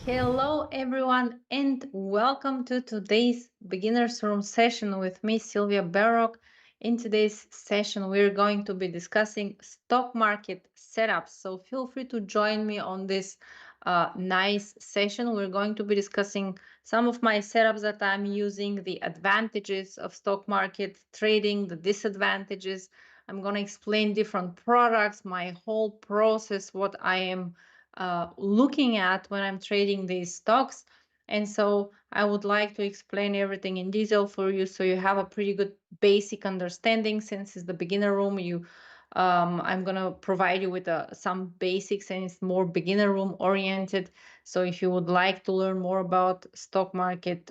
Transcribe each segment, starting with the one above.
Hello, everyone, and welcome to today's Beginners Room session with me, Sylvia Barrock. In today's session, we're going to be discussing stock market setups. So feel free to join me on this nice session. We're going to be discussing some of my setups that I'm using, the advantages of stock market trading, the disadvantages. I'm going to explain different products, my whole process, what I am looking at when I'm trading these stocks. And so I would like to explain everything in detail for you so you have a pretty good basic understanding. Since it's the beginner room, I'm gonna provide you with some basics, and it's more beginner room oriented. So if you would like to learn more about stock market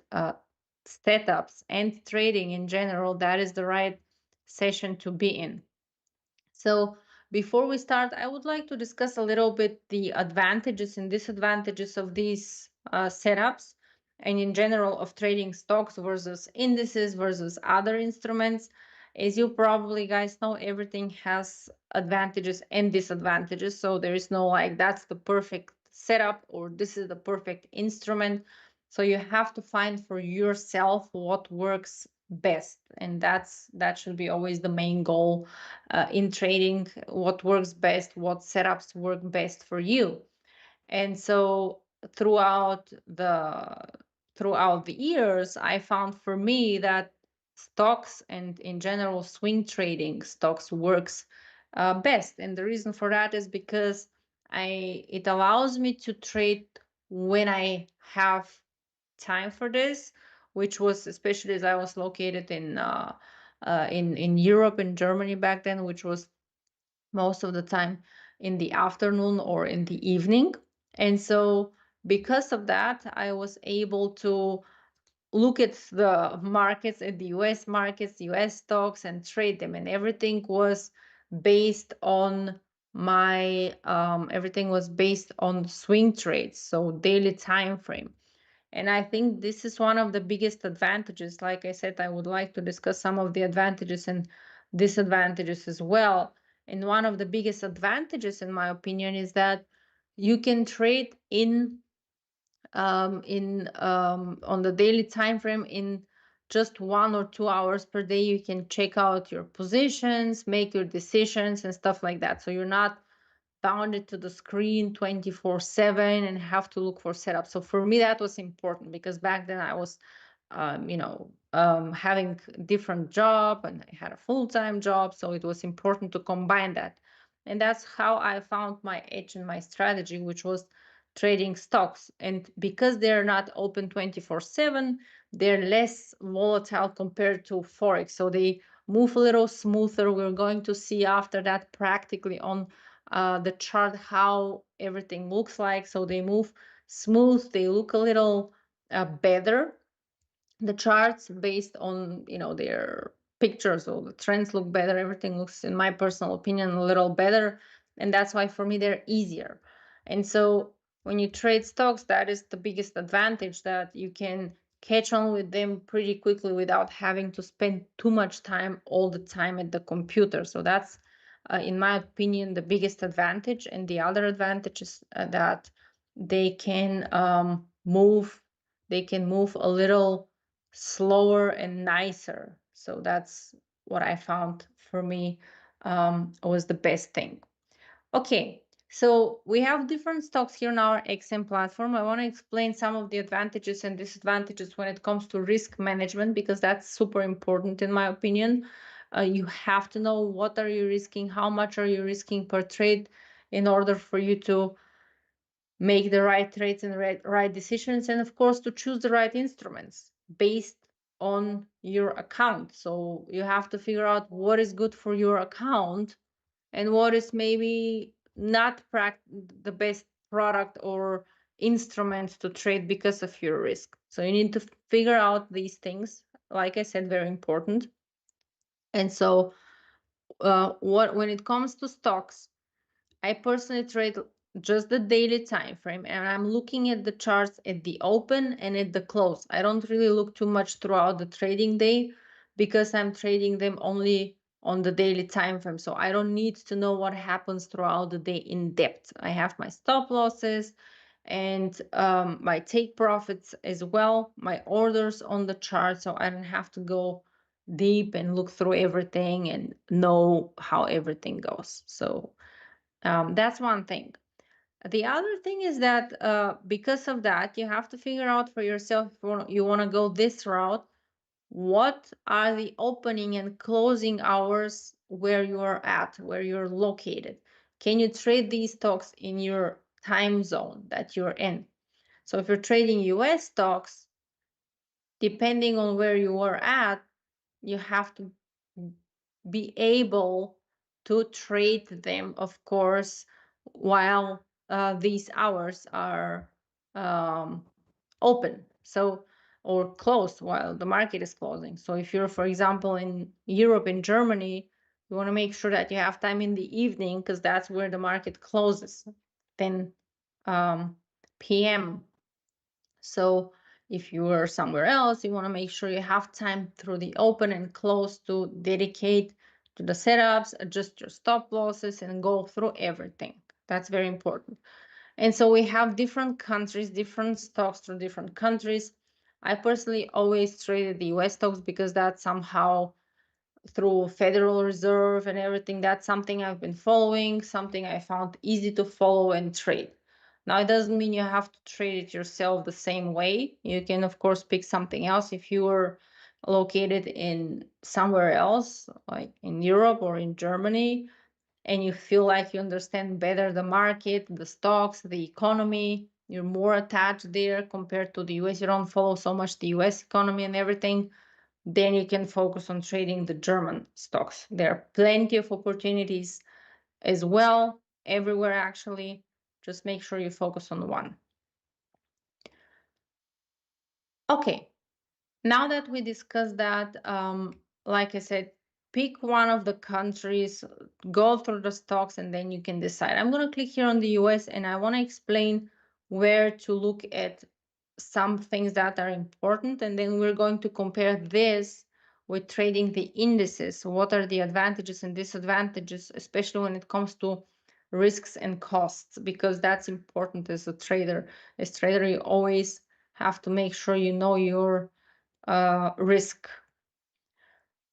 setups and trading in general, that is the right session to be in. So before we start, I would like to discuss a little bit the advantages and disadvantages of these setups, and in general of trading stocks versus indices versus other instruments. As you probably guys know, everything has advantages and disadvantages. So there is no like that's the perfect setup or this is the perfect instrument. So you have to find for yourself what works best, and that should be always the main goal in trading, what works best, what setups work best for you. And so throughout the throughout the years, I found for me that stocks and in general swing trading stocks works best. And the reason for that is because I it allows me to trade when I have time for this, which was especially as I was located in Europe and Germany back then, which was most of the time in the afternoon or in the evening. And so because of that, I was able to look at the markets, at the US markets, US stocks, and trade them. And everything was based on everything was based on swing trades, so daily time frame. And I think this is one of the biggest advantages. Like I said, I would like to discuss some of the advantages and disadvantages as well. And one of the biggest advantages, in my opinion, is that you can trade in on the daily time frame in just 1 or 2 hours per day. You can check out your positions, make your decisions, and stuff like that. So you're not bounded to the screen 24/7 and have to look for setup. So for me, that was important because back then I was, having different job and I had a full-time job. So it was important to combine that. And that's how I found my edge and my strategy, which was trading stocks. And because they're not open 24/7, they're less volatile compared to Forex. So they move a little smoother. We're going to see after that practically on the chart how everything looks like. So they move smooth, they look a little better, the charts based on their pictures, or the trends look better, everything looks, in my personal opinion, a little better. And that's why for me they're easier. And so when you trade stocks, that is the biggest advantage, that you can catch on with them pretty quickly without having to spend too much time all the time at the computer. So that's in my opinion the biggest advantage. And the other advantage is that they can move a little slower and nicer. So that's what I found for me was the best thing. Okay, so we have different stocks here on our XM platform. I want to explain some of the advantages and disadvantages when it comes to risk management, because that's super important in my opinion. You have to know what are you risking, how much are you risking per trade in order for you to make the right trades and right decisions, and of course to choose the right instruments based on your account. So you have to figure out what is good for your account and what is maybe not the best product or instrument to trade because of your risk. So you need to figure out these things, like I said, very important. And so what when it comes to stocks, I personally trade just the daily time frame, and I'm looking at the charts at the open and at the close. I don't really look too much throughout the trading day because I'm trading them only on the daily time frame. So I don't need to know what happens throughout the day in depth. I have my stop losses, and my take profits as well, my orders on the chart, so I don't have to go deep and look through everything and know how everything goes. So that's one thing. The other thing is that because of that, you have to figure out for yourself if you want to go this route, what are the opening and closing hours where you are at, where you're located. Can you trade these stocks in your time zone that you're in? So if you're trading US stocks, depending on where you are at, you have to be able to trade them, of course, while these hours are open. So, or closed while the market is closing. So, if you're, for example, in Europe, in Germany, you want to make sure that you have time in the evening because that's where the market closes, 10 p.m. So if you are somewhere else, you want to make sure you have time through the open and close to dedicate to the setups, adjust your stop losses, and go through everything. That's very important. And so we have different countries, different stocks through different countries. I personally always traded the US stocks because that somehow through Federal Reserve and everything. That's something I've been following, something I found easy to follow and trade. Now, it doesn't mean you have to trade it yourself the same way. You can, of course, pick something else if you are located in somewhere else, like in Europe or in Germany, and you feel like you understand better the market, the stocks, the economy. You're more attached there compared to the US. You don't follow so much the US economy and everything, then you can focus on trading the German stocks. There are plenty of opportunities as well, everywhere actually. Just make sure you focus on one. Okay, now that we discussed that, like I said, pick one of the countries, go through the stocks, and then you can decide. I'm going to click here on the US and I want to explain where to look at some things that are important. And then we're going to compare this with trading the indices. What are the advantages and disadvantages, especially when it comes to risks and costs, because that's important as a trader. As a trader, you always have to make sure you know your risk.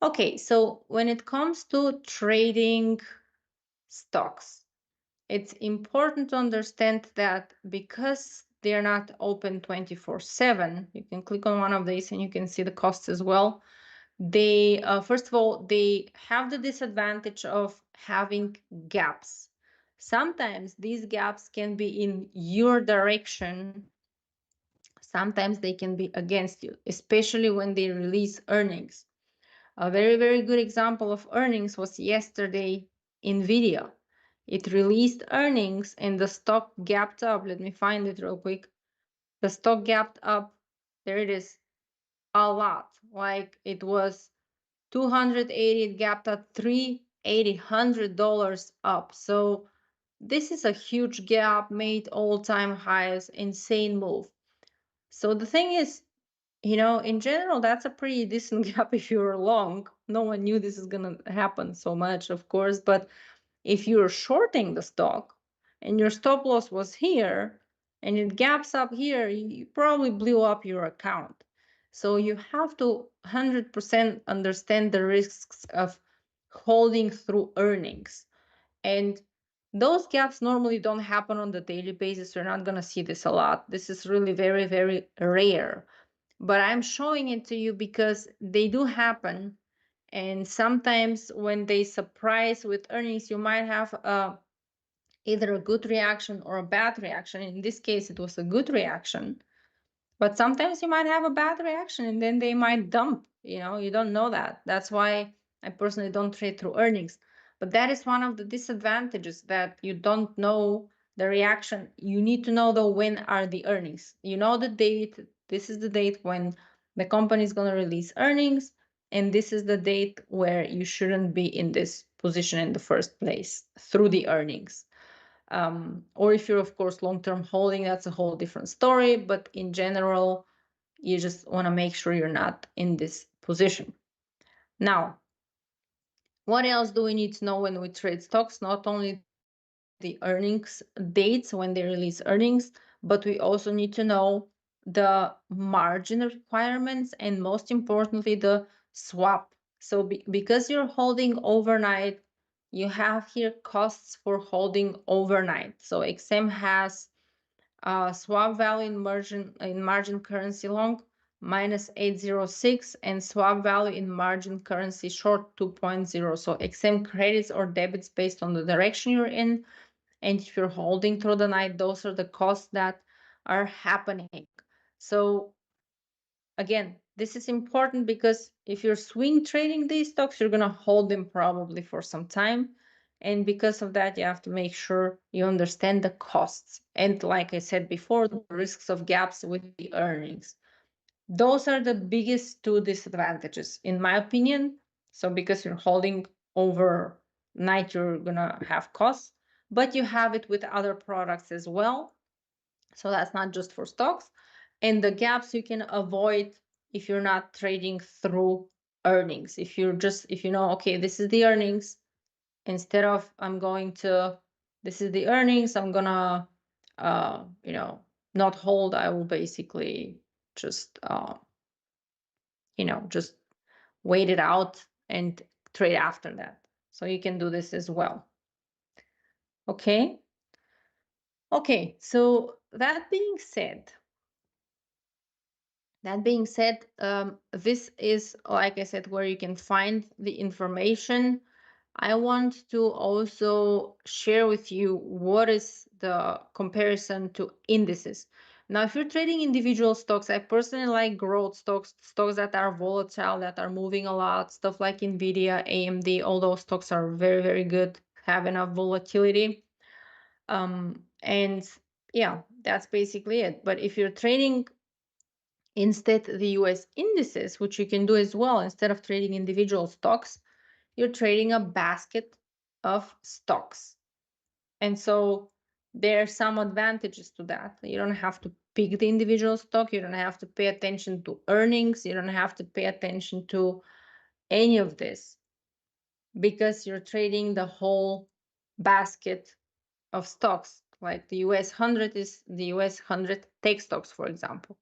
Okay, so when it comes to trading stocks, it's important to understand that because they're not open 24/7, you can click on one of these and you can see the costs as well. They, first of all, they have the disadvantage of having gaps. Sometimes these gaps can be in your direction, sometimes they can be against you, especially when they release earnings. A very, very good example of earnings was yesterday, Nvidia. It released earnings and the stock gapped up. Let me find it real quick. The stock gapped up. There it is. A lot. Like it was 280, it gapped at 380, $100 up. So this is a huge gap, made all-time highs, insane move. So the thing is, in general, that's a pretty decent gap if you're long. No one knew this is going to happen so much, of course. But if you're shorting the stock and your stop loss was here and it gaps up here, you probably blew up your account. So you have to 100% understand the risks of holding through earnings. And those gaps normally don't happen on the daily basis. You're not going to see this a lot. This is really very, very rare, but I'm showing it to you because they do happen. And sometimes when they surprise with earnings, you might have either a good reaction or a bad reaction. In this case, it was a good reaction. But sometimes you might have a bad reaction and then they might dump. You don't know that. That's why I personally don't trade through earnings. But that is one of the disadvantages, that you don't know the reaction. You need to know, though, when are the earnings. You know the date. This is the date when the company is going to release earnings. And this is the date where you shouldn't be in this position in the first place through the earnings. Or if you're, of course, long-term holding, that's a whole different story. But in general, you just want to make sure you're not in this position. Now, what else do we need to know when we trade stocks? Not only the earnings dates when they release earnings, but we also need to know the margin requirements and most importantly, the swap. So because you're holding overnight, you have here costs for holding overnight. So XM has swap value in margin currency long minus 806 and swap value in margin currency short 2.0. So XM credits or debits based on the direction you're in. And if you're holding through the night, those are the costs that are happening. So again, this is important because if you're swing trading these stocks, you're going to hold them probably for some time. And because of that, you have to make sure you understand the costs. And like I said before, the risks of gaps with the earnings. Those are the biggest two disadvantages, in my opinion. So because you're holding overnight, you're going to have costs, but you have it with other products as well. So that's not just for stocks. And the gaps you can avoid if you're not trading through earnings. If you know, okay, this is the earnings, instead of this is the earnings, I'm gonna, you know, not hold, I will basically just, just wait it out and trade after that. So you can do this as well. Okay. Okay. So that being said, this is, like I said, where you can find the information. I want to also share with you what is the comparison to indices. Now, if you're trading individual stocks, I personally like growth stocks, stocks that are volatile, that are moving a lot, stuff like Nvidia, AMD. All those stocks are very, very good, have enough volatility. And yeah, that's basically it. But if you're trading instead the US indices, which you can do as well, instead of trading individual stocks, you're trading a basket of stocks. And so there are some advantages to that. You don't have to pick the individual stock. You don't have to pay attention to earnings. You don't have to pay attention to any of this because you're trading the whole basket of stocks. Like the US 100 is the US 100 tech stocks, for example.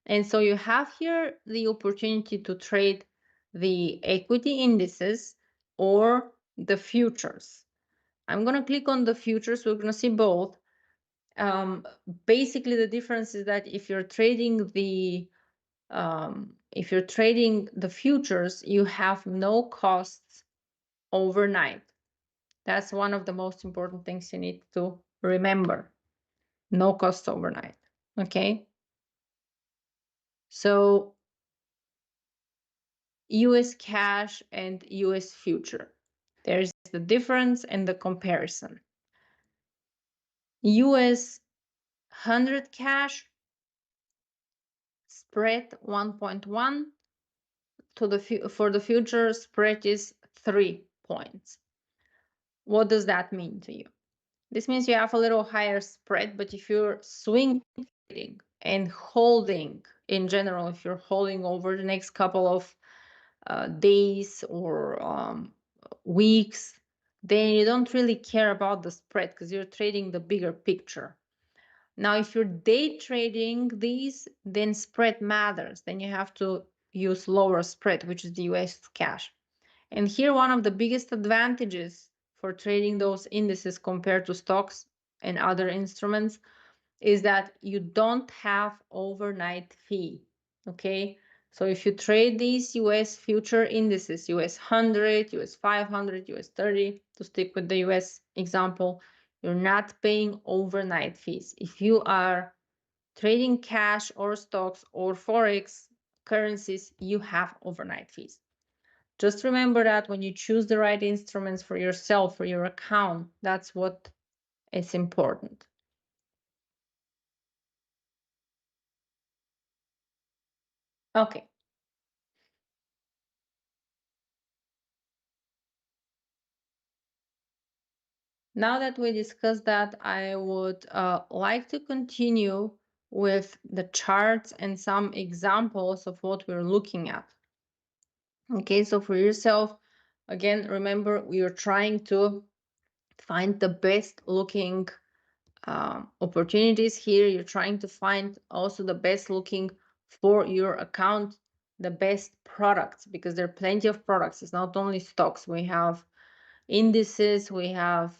And so you have here the opportunity to trade the equity indices or the futures. I'm going to click on the futures. We're going to see both. Basically, the difference is that if you're trading the futures, you have no costs overnight. That's one of the most important things you need to remember. No costs overnight. Okay. So US cash and US future. There's the difference and the comparison. US 100 cash spread 1.1 for the future spread is 3 points. What does that mean to you? This means you have a little higher spread, but if you're swing trading and holding in general, if you're holding over the next couple of days or weeks, then you don't really care about the spread because you're trading the bigger picture. Now, if you're day trading these, then spread matters. Then you have to use lower spread, which is the US cash. And here, one of the biggest advantages for trading those indices compared to stocks and other instruments is that you don't have overnight fee. Okay. So if you trade these US future indices, US 100, US 500, US 30, to stick with the US example, you're not paying overnight fees. If you are trading cash or stocks or Forex currencies, you have overnight fees. Just remember that when you choose the right instruments for yourself, for your account, that's what is important. Okay. Now that we discussed that, I would like to continue with the charts and some examples of what we're looking at. Okay, so for yourself, again, remember we are trying to find the best looking opportunities here. You're trying to find also the best looking for your account, the best products, because there are plenty of products. It's not only stocks. We have indices, we have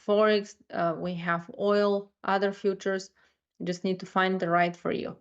forex, we have oil, other futures. You just need to find the right for you.